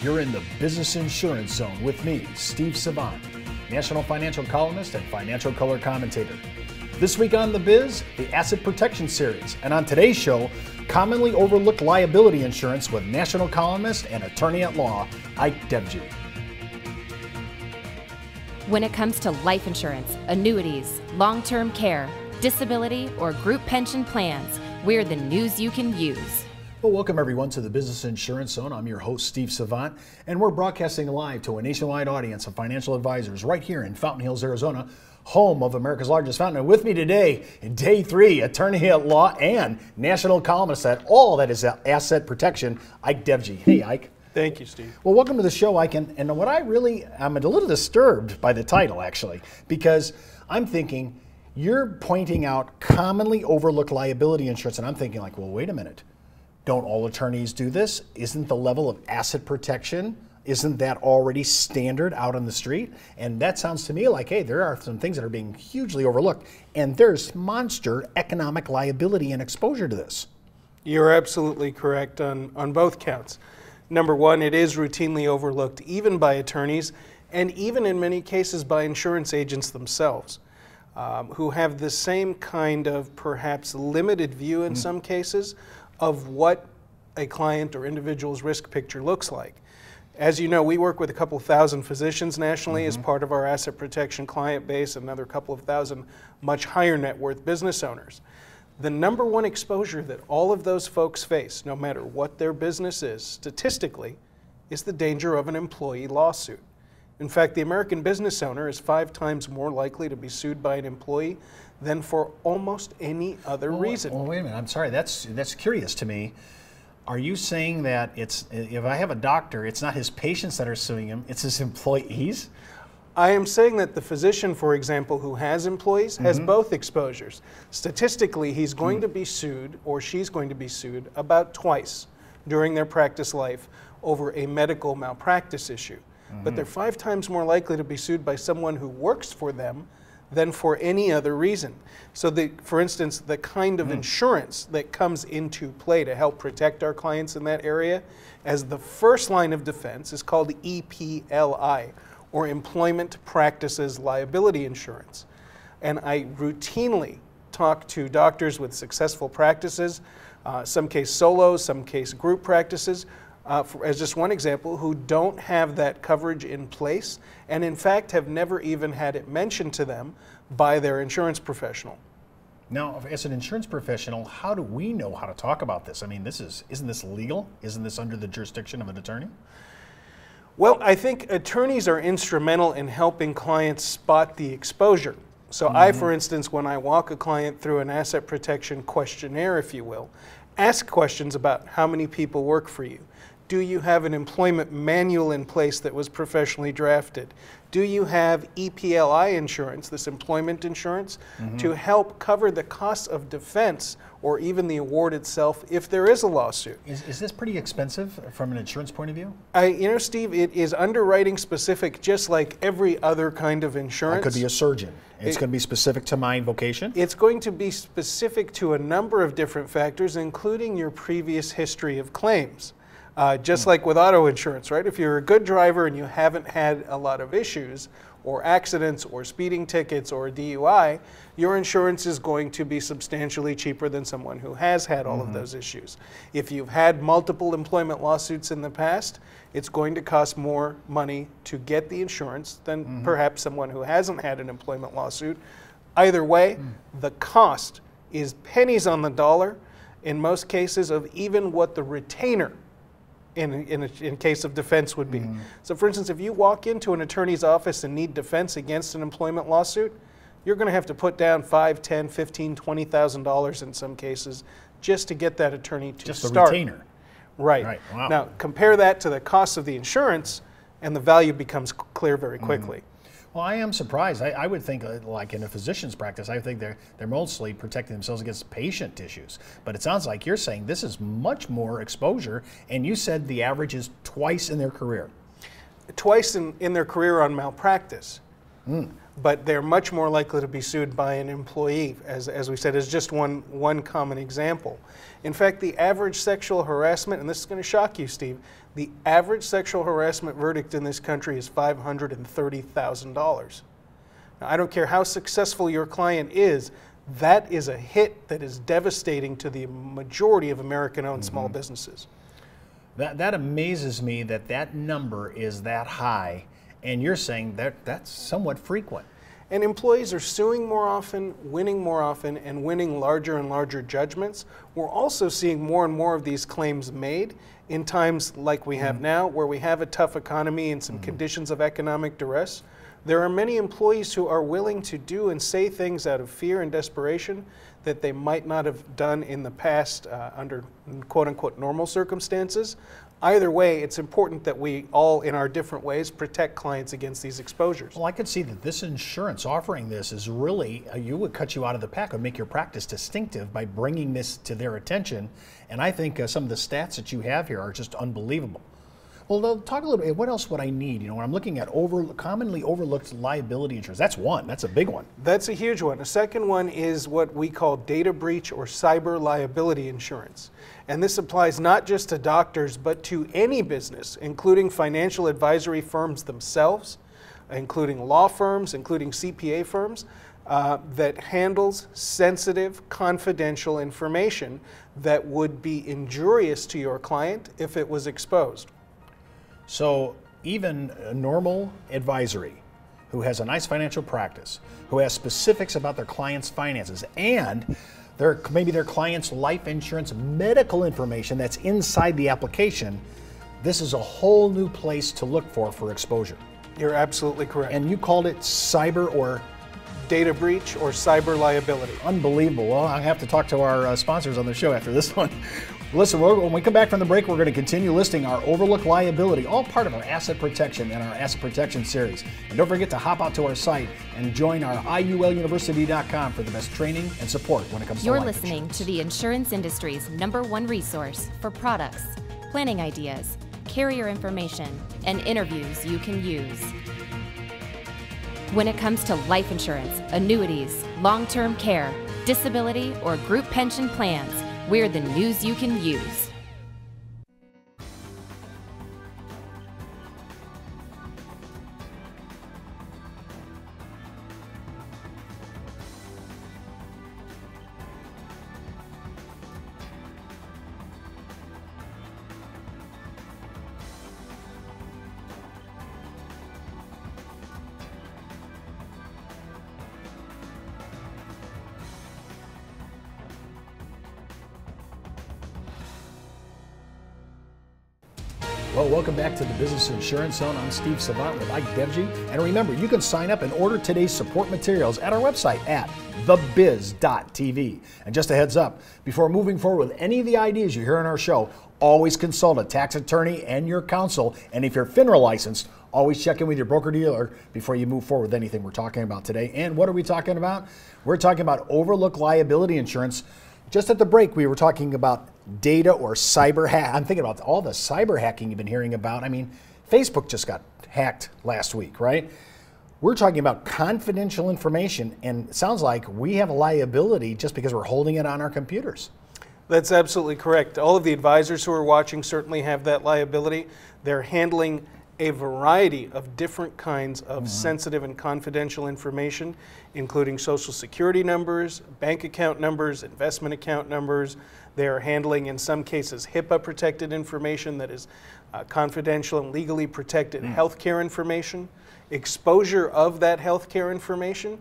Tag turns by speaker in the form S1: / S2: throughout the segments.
S1: You're in the Business Insurance Zone with me, Steve Savant, national financial columnist and financial color commentator. This week on The Biz, the Asset Protection Series. And on today's show, commonly overlooked liability insurance with national columnist and attorney at law, Ike Devji.
S2: When it comes to life insurance, annuities, long-term care, disability, or group pension plans, we're the news you can use.
S1: Well, welcome everyone to the Business Insurance Zone. I'm your host, Steve Savant, and we're broadcasting live to a nationwide audience of financial advisors right here in Fountain Hills, Arizona, home of America's largest fountain. And with me today, in day three, attorney at law and national columnist at all that is asset protection, Ike Devji. Hey, Ike.
S3: Thank you, Steve.
S1: Well, welcome to the show, Ike. And what I'm a little disturbed by the title, actually, because I'm thinking you're pointing out commonly overlooked liability insurance, and I'm thinking like, well, wait a minute. Don't all attorneys do this? Isn't the level of asset protection, isn't that already standard out on the street? And that sounds to me like, hey, there are some things that are being hugely overlooked, and there's monster economic liability and exposure to this.
S3: You're absolutely correct on both counts. Number one, it is routinely overlooked even by attorneys and even in many cases by insurance agents themselves, who have the same kind of perhaps limited view in some cases of what a client or individual's risk picture looks like. As you know, we work with a couple thousand physicians nationally as part of our asset protection client base, another couple of thousand much higher net worth business owners. The number one exposure that all of those folks face, no matter what their business is, statistically, is the danger of an employee lawsuit. In fact, the American business owner is 5 times more likely to be sued by an employee than for almost any other reason.
S1: Well, wait a minute. I'm sorry. That's curious to me. Are you saying that if I have a doctor, it's not his patients that are suing him, it's his employees?
S3: I am saying that the physician, for example, who has employees, has both exposures. Statistically, he's going to be sued, or she's going to be sued, about twice during their practice life over a medical malpractice issue. But they're 5 times more likely to be sued by someone who works for them than for any other reason. So, for instance, the kind of insurance that comes into play to help protect our clients in that area as the first line of defense is called EPLI, or Employment Practices Liability Insurance. And I routinely talk to doctors with successful practices, some case solos, some case group practices, as just one example, who don't have that coverage in place and in fact have never even had it mentioned to them by their insurance professional.
S1: Now, as an insurance professional, how do we know how to talk about this? I mean, isn't this legal? Isn't this under the jurisdiction of an attorney?
S3: Well, I think attorneys are instrumental in helping clients spot the exposure. So I, for instance, when I walk a client through an asset protection questionnaire, if you will, ask questions about how many people work for you. Do you have an employment manual in place that was professionally drafted? Do you have EPLI insurance, this employment insurance, to help cover the costs of defense or even the award itself if there is a lawsuit?
S1: Is this pretty expensive from an insurance point of view?
S3: You know, Steve, it is underwriting specific just like every other kind of insurance.
S1: I could be a surgeon. It's going to be specific to my vocation?
S3: It's going to be specific to a number of different factors, including your previous history of claims. Just like with auto insurance, right? If you're a good driver and you haven't had a lot of issues or accidents or speeding tickets or a DUI, your insurance is going to be substantially cheaper than someone who has had all of those issues. If you've had multiple employment lawsuits in the past, it's going to cost more money to get the insurance than perhaps someone who hasn't had an employment lawsuit. Either way, the cost is pennies on the dollar in most cases of even what the retainer in case of defense would be. So for instance, if you walk into an attorney's office and need defense against an employment lawsuit, you're going to have to put down $5,000, $10,000, $15,000, $20,000 in some cases just to get that attorney to start.
S1: Just a retainer.
S3: Right.
S1: Wow.
S3: Now compare that to the cost of the insurance and the value becomes clear very quickly.
S1: Well, I am surprised. I would think, like in a physician's practice, I think they're mostly protecting themselves against patient issues. But it sounds like you're saying this is much more exposure, and you said the average is twice in their career.
S3: Twice in their career on malpractice. but they're much more likely to be sued by an employee, as we said, as just one common example. In fact, the average sexual harassment, and this is going to shock you, Steve, the average sexual harassment verdict in this country is $530,000. Now, I don't care how successful your client is, that is a hit that is devastating to the majority of American-owned small businesses.
S1: That amazes me that that number is that high, and you're saying that that's somewhat frequent.
S3: And employees are suing more often, and winning larger and larger judgments. We're also seeing more and more of these claims made in times like we have now, where we have a tough economy and some conditions of economic duress. There are many employees who are willing to do and say things out of fear and desperation that they might not have done in the past under quote-unquote normal circumstances. Either way, it's important that we all, in our different ways, protect clients against these exposures.
S1: Well, I could see that this insurance offering this is really, you would cut you out of the pack, would make your practice distinctive by bringing this to their attention. And I think some of the stats that you have here are just unbelievable. Well, talk a little bit, what else would I need? You know, when I'm looking at commonly overlooked liability insurance, that's one, that's a big one.
S3: That's a huge one. A second one is what we call data breach or cyber liability insurance. And this applies not just to doctors, but to any business, including financial advisory firms themselves, including law firms, including CPA firms, that handles sensitive, confidential information that would be injurious to your client if it was exposed.
S1: So even a normal advisory who has a nice financial practice, who has specifics about their client's finances and maybe their client's life insurance medical information that's inside the application, this is a whole new place to look for exposure.
S3: You're absolutely correct.
S1: And you called it cyber or
S3: data breach or cyber liability.
S1: Unbelievable. Well, I have to talk to our sponsors on the show after this one. Listen, when we come back from the break, we're going to continue listing our overlooked liability, all part of our asset protection and our asset protection series. And don't forget to hop out to our site and join our IULUniversity.com for the best training and support when it comes to life insurance.
S2: You're listening to the insurance industry's #1 resource for products, planning ideas, carrier information, and interviews you can use. When it comes to life insurance, annuities, long-term care, disability, or group pension plans, we're the news you can use.
S1: Well, welcome back to the Business Insurance Zone. I'm Steve Savant with Ike Devji. And remember, you can sign up and order today's support materials at our website at thebiz.tv. And just a heads up, before moving forward with any of the ideas you hear on our show, always consult a tax attorney and your counsel. And if you're FINRA licensed, always check in with your broker-dealer before you move forward with anything we're talking about today. And what are we talking about? We're talking about overlooked liability insurance. Just at the break, we were talking about data or cyber hack. I'm thinking about all the cyber hacking you've been hearing about. I mean, Facebook just got hacked last week, right? We're talking about confidential information, and it sounds like we have a liability just because we're holding it on our computers.
S3: That's absolutely correct. All of the advisors who are watching certainly have that liability. They're handling a variety of different kinds of sensitive and confidential information, including social security numbers, bank account numbers, investment account numbers. They're handling, in some cases, HIPAA protected information that is confidential and legally protected healthcare information. Exposure of that healthcare information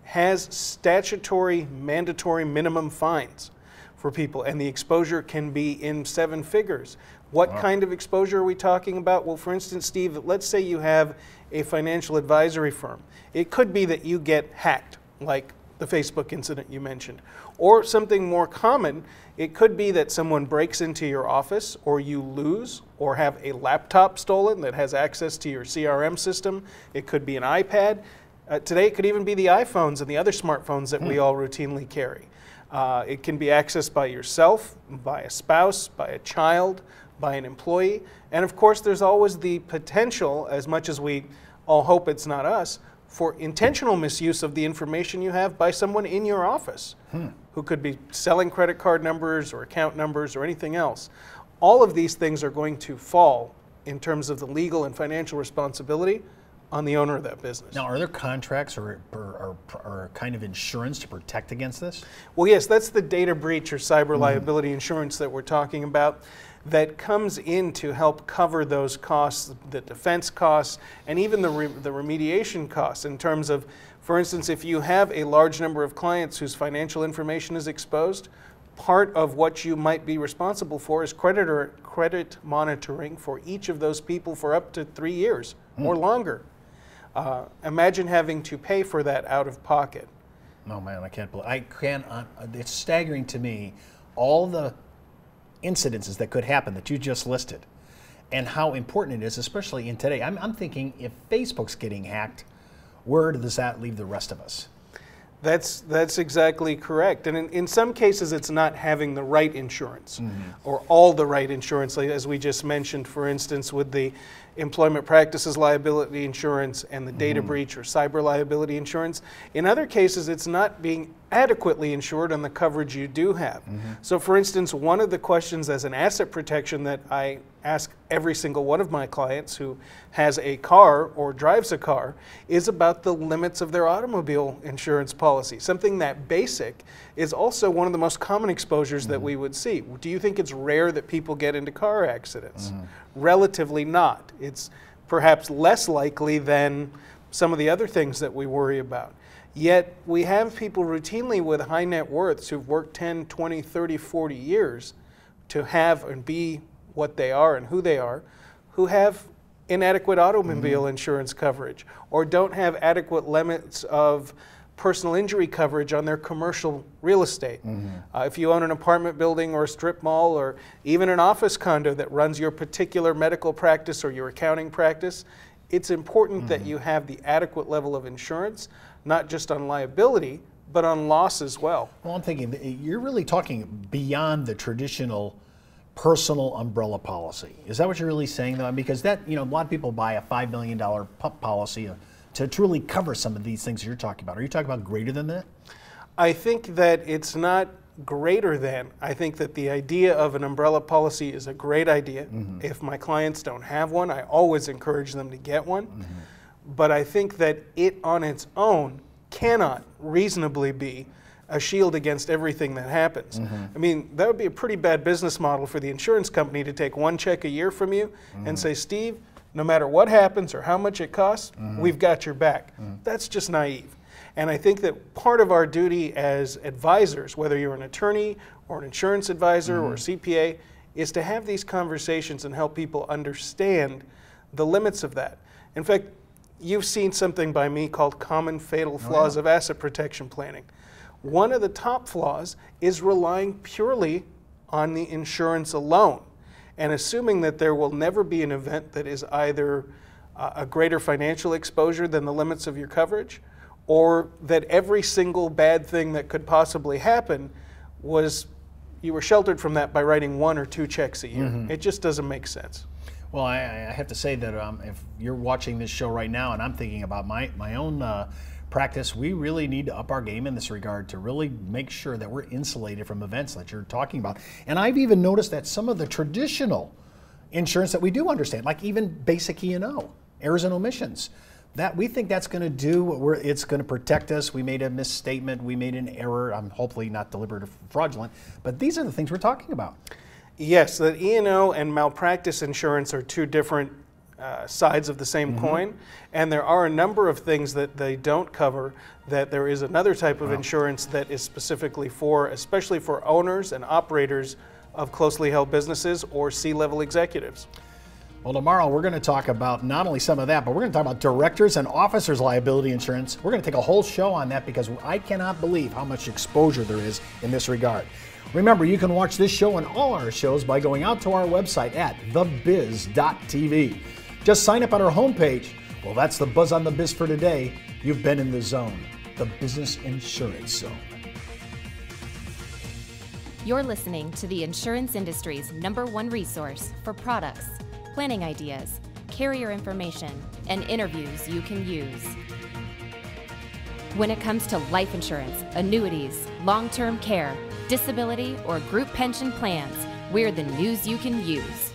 S3: has statutory mandatory minimum fines for people, and the exposure can be in 7 figures. What kind of exposure are we talking about? Well, for instance, Steve, let's say you have a financial advisory firm. It could be that you get hacked, like the Facebook incident you mentioned. Or something more common, it could be that someone breaks into your office, or you lose or have a laptop stolen that has access to your CRM system. It could be an iPad. Today it could even be the iPhones and the other smartphones that we all routinely carry. It can be accessed by yourself, by a spouse, by a child, by an employee. And of course, there's always the potential, as much as we all hope it's not us, for intentional misuse of the information you have by someone in your office who could be selling credit card numbers or account numbers or anything else. All of these things are going to fall in terms of the legal and financial responsibility on the owner of that business.
S1: Now, are there contracts or kind of insurance to protect against this?
S3: Well, yes, that's the data breach or cyber liability insurance that we're talking about, that comes in to help cover those costs, the defense costs, and even the remediation costs in terms of, for instance, if you have a large number of clients whose financial information is exposed, part of what you might be responsible for is credit monitoring for each of those people for up to 3 years or longer. Imagine having to pay for that out of pocket.
S1: Oh man, it's staggering to me, all the incidences that could happen that you just listed and how important it is, especially in today. I'm thinking, if Facebook's getting hacked, where does that leave the rest of us?
S3: That's exactly correct. And in some cases, it's not having the right insurance or all the right insurance, like as we just mentioned, for instance, with the employment practices liability insurance and the data breach or cyber liability insurance. In other cases, it's not being adequately insured on the coverage you do have. So for instance, one of the questions as an asset protection that I ask every single one of my clients who has a car or drives a car is about the limits of their automobile insurance policy. Something that basic is also one of the most common exposures that we would see. Do you think it's rare that people get into car accidents? Relatively not. It's perhaps less likely than some of the other things that we worry about. Yet we have people routinely with high net worths who've worked 10, 20, 30, 40 years to have and be what they are and who they are, who have inadequate automobile insurance coverage or don't have adequate limits of personal injury coverage on their commercial real estate. If you own an apartment building or a strip mall or even an office condo that runs your particular medical practice or your accounting practice, it's important that you have the adequate level of insurance, not just on liability, but on loss as well.
S1: Well, I'm thinking you're really talking beyond the traditional personal umbrella policy. Is that what you're really saying, though? Because that, a lot of people buy a $5 million policy to truly cover some of these things you're talking about. Are you talking about greater than that?
S3: I think that it's not greater than. I think that the idea of an umbrella policy is a great idea. If my clients don't have one, I always encourage them to get one. But I think that it on its own cannot reasonably be a shield against everything that happens. I mean, that would be a pretty bad business model for the insurance company to take one check a year from you and say, Steve, no matter what happens or how much it costs, we've got your back. That's just naive. And I think that part of our duty as advisors, whether you're an attorney or an insurance advisor or a CPA, is to have these conversations and help people understand the limits of that. In fact, you've seen something by me called Common Fatal Flaws of Asset Protection Planning. One of the top flaws is relying purely on the insurance alone and assuming that there will never be an event that is either a greater financial exposure than the limits of your coverage, or that every single bad thing that could possibly happen you were sheltered from that by writing 1 or 2 checks a year. It just doesn't make sense.
S1: Well, I have to say that if you're watching this show right now and I'm thinking about my own practice, we really need to up our game in this regard to really make sure that we're insulated from events that you're talking about. And I've even noticed that some of the traditional insurance that we do understand, like even basic E&O, errors and omissions, that we think that's going to do what it's going to protect us. We made a misstatement, we made an error, hopefully not deliberate or fraudulent, but these are the things we're talking about. Yes,
S3: the E&O and malpractice insurance are two different sides of the same coin, and there are a number of things that they don't cover that there is another type of insurance that is specifically for, especially for owners and operators of closely held businesses or C-level executives.
S1: Well, tomorrow we're going to talk about not only some of that, but we're going to talk about directors and officers liability insurance. We're going to take a whole show on that because I cannot believe how much exposure there is in this regard. Remember, you can watch this show and all our shows by going out to our website at thebiz.tv. Just sign up on our homepage. Well, that's the Buzz on the Biz for today. You've been in the zone, the business insurance zone.
S2: You're listening to the insurance industry's #1 resource for products, planning ideas, carrier information, and interviews you can use. When it comes to life insurance, annuities, long-term care, disability, or group pension plans, we're the news you can use.